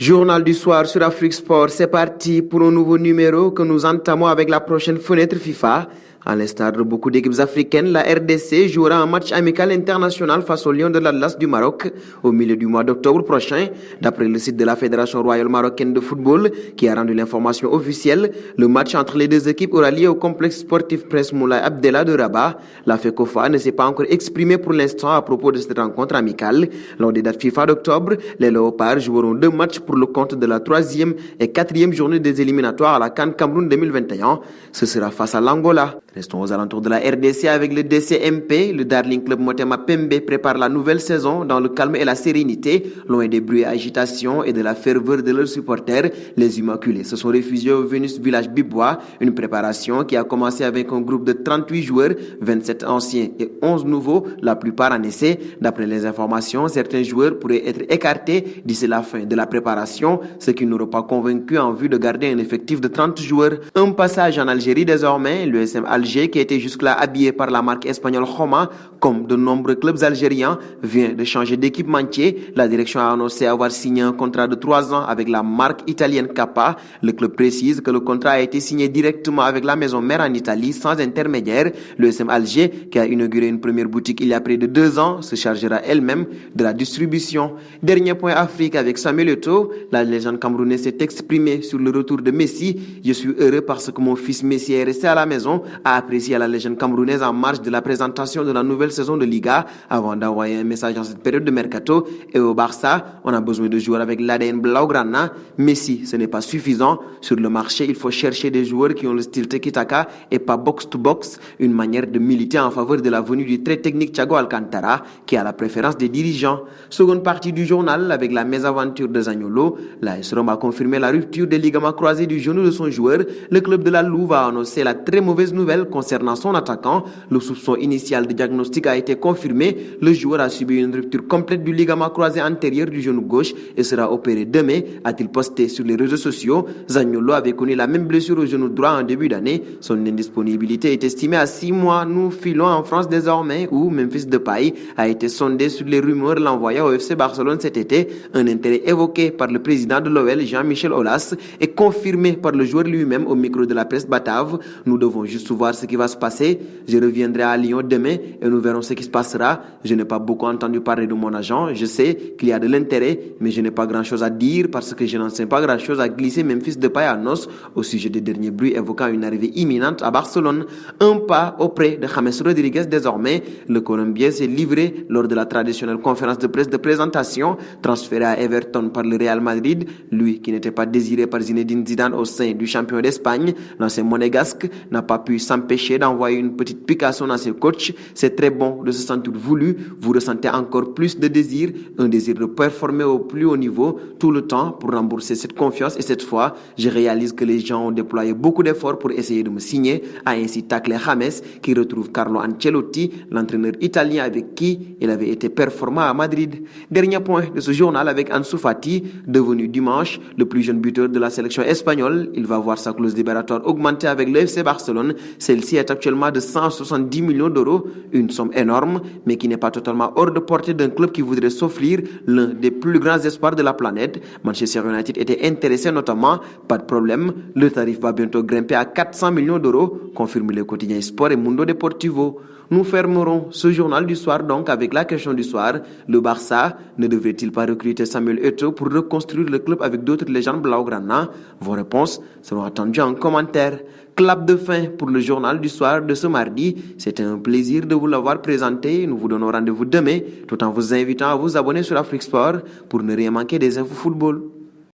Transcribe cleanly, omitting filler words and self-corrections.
Journal du soir sur Afrique Sport, c'est parti pour un nouveau numéro que nous entamons avec la prochaine fenêtre FIFA. À l'instar de beaucoup d'équipes africaines, la RDC jouera un match amical international face aux Lions de l'Atlas du Maroc au milieu du mois d'octobre prochain. D'après le site de la Fédération royale marocaine de football, qui a rendu l'information officielle, le match entre les deux équipes aura lieu au complexe sportif Prince Moulay Abdellah de Rabat. La FECOFA ne s'est pas encore exprimée pour l'instant à propos de cette rencontre amicale. Lors des dates FIFA d'octobre, les Léopards joueront 2 matchs pour le compte de la 3e et 4e journée des éliminatoires à la CAN Cameroun 2021. Ce sera face à l'Angola. Restons aux alentours de la RDC avec le DCMP. Le Darling Club Motema Pembe prépare la nouvelle saison dans le calme et la sérénité, loin des bruits et agitations et de la ferveur de leurs supporters. Les Immaculés se sont réfugiés au Venus Village Bibois, une préparation qui a commencé avec un groupe de 38 joueurs, 27 anciens et 11 nouveaux, la plupart en essai. D'après les informations, certains joueurs pourraient être écartés d'ici la fin de la préparation, ce qui n'aura pas convaincu en vue de garder un effectif de 30 joueurs. Un passage en Algérie désormais, l'USM Alger, qui était jusque-là habillé par la marque espagnole Roma, comme de nombreux clubs algériens, vient de changer d'équipementier. La direction a annoncé avoir signé un contrat de 3 ans avec la marque italienne Kappa. Le club précise que le contrat a été signé directement avec la maison mère en Italie, sans intermédiaire. Le SM Alger, qui a inauguré une première boutique il y a près de 2 ans, se chargera elle-même de la distribution. Dernier point Afrique avec Samuel Eto'o. La légende camerounaise s'est exprimée sur le retour de Messi. Je suis heureux parce que mon fils Messi est resté à la maison, a apprécié à la légende camerounaise en marge de la présentation de la nouvelle saison de Liga, avant d'envoyer un message en cette période de mercato. Et au Barça, on a besoin de joueurs avec l'ADN Blaugrana. Messi, ce n'est pas suffisant. Sur le marché, il faut chercher des joueurs qui ont le style tiki-taka et pas box-to-box, une manière de militer en faveur de la venue du très technique Thiago Alcantara, qui a la préférence des dirigeants. Seconde partie du journal, avec la mésaventure de Zaniolo, l'AS Rome a confirmé la rupture des ligaments croisés du genou de son joueur. Le club de la Louve a annoncé la très mauvaise nouvelle concernant son attaquant. Le soupçon initial de diagnostic a été confirmé. Le joueur a subi une rupture complète du ligament croisé antérieur du genou gauche et sera opéré demain, a-t-il posté sur les réseaux sociaux. Zaniolo avait connu la même blessure au genou droit en début d'année. Son indisponibilité est estimée à 6 mois. Nous filons en France désormais, où Memphis Depay a été sondé sur les rumeurs l'envoyant au FC Barcelone cet été. Un intérêt évoqué par le président de l'OL, Jean-Michel Aulas, et confirmé par le joueur lui-même au micro de la presse batave. Nous devons juste voir ce qui va se passer. Je reviendrai à Lyon demain et nous verrons ce qui se passera. Je n'ai pas beaucoup entendu parler de mon agent. Je sais qu'il y a de l'intérêt, mais je n'ai pas grand-chose à dire parce que je n'en sais pas grand-chose à glisser Memphis Depay à Nos au sujet des derniers bruits évoquant une arrivée imminente à Barcelone. Un pas auprès de James Rodriguez désormais. Le Colombien s'est livré lors de la traditionnelle conférence de presse de présentation, transféré à Everton par le Real Madrid. Lui qui n'était pas désiré par Zinedine Zidane au sein du champion d'Espagne, l'ancien monégasque n'a pas pu s'empêcher d'envoyer une petite pique à son ancien coach. C'est très bon de se sentir voulu. Vous ressentez encore plus de désir, un désir de performer au plus haut niveau tout le temps pour rembourser cette confiance. Et cette fois, je réalise que les gens ont déployé beaucoup d'efforts pour essayer de me signer, a ainsi taclé James, qui retrouve Carlo Ancelotti, l'entraîneur italien avec qui il avait été performant à Madrid. Dernier point de ce journal avec Ansu Fati, devenu dimanche le plus jeune buteur de la sélection espagnole. Il va voir sa clause libératoire augmenter avec le FC Barcelone. Celle-ci est actuellement de 170 millions d'euros, une somme énorme, mais qui n'est pas totalement hors de portée d'un club qui voudrait s'offrir l'un des plus grands espoirs de la planète. Manchester United était intéressé notamment, pas de problème, le tarif va bientôt grimper à 400 millions d'euros, confirme le quotidien Sport et Mundo Deportivo. Nous fermerons ce journal du soir donc avec la question du soir. Le Barça ne devrait-il pas recruter Samuel Eto'o pour reconstruire le club avec d'autres légendes blaugrana? Vos réponses seront attendues en commentaire. Clap de fin pour le journal du soir de ce mardi. C'était un plaisir de vous l'avoir présenté. Nous vous donnons rendez-vous demain tout en vous invitant à vous abonner sur Afrique Sport pour ne rien manquer des infos football.